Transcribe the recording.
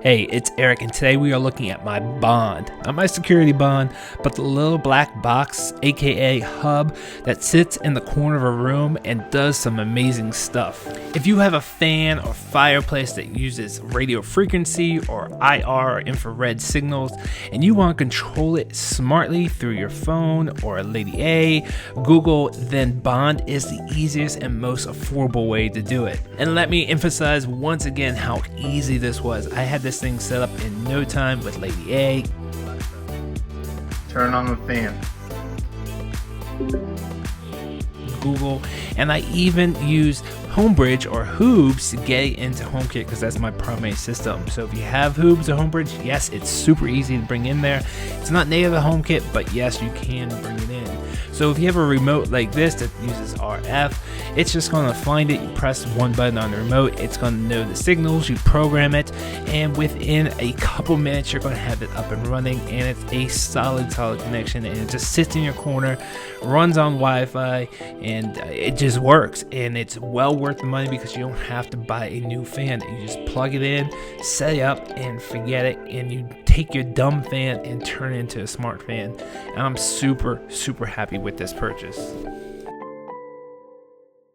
Hey, it's Eric, and today we are looking at my Bond. Not my security Bond, but the little black box, aka hub, that sits in the corner of a room and does some amazing stuff. If you have a fan or fireplace that uses radio frequency or IR or infrared signals, and you want to control it smartly through your phone or Lady A, Google, then Bond is the easiest and most affordable way to do it. And let me emphasize once again how easy this was. I had this thing set up in no time with Lady A. Turn on the fan. Google, and I even used Homebridge or Hoobs to get into HomeKit because that's my primary system. So if you have Hoobs or Homebridge, yes, it's super easy to bring in there. It's not native to HomeKit, but yes, you can bring it in. So if you have a remote like this that uses RF, it's just going to find it. You press one button on the remote, it's going to know the signals, you program it, and within a couple minutes you're going to have it up and running, and it's a solid connection, and it just sits in your corner, runs on Wi-Fi, and it just works. And it's well worth the money because you don't have to buy a new fan. You just plug it in, set it up, and forget it, and you take your dumb fan and turn it into a smart fan. And I'm super happy with this purchase.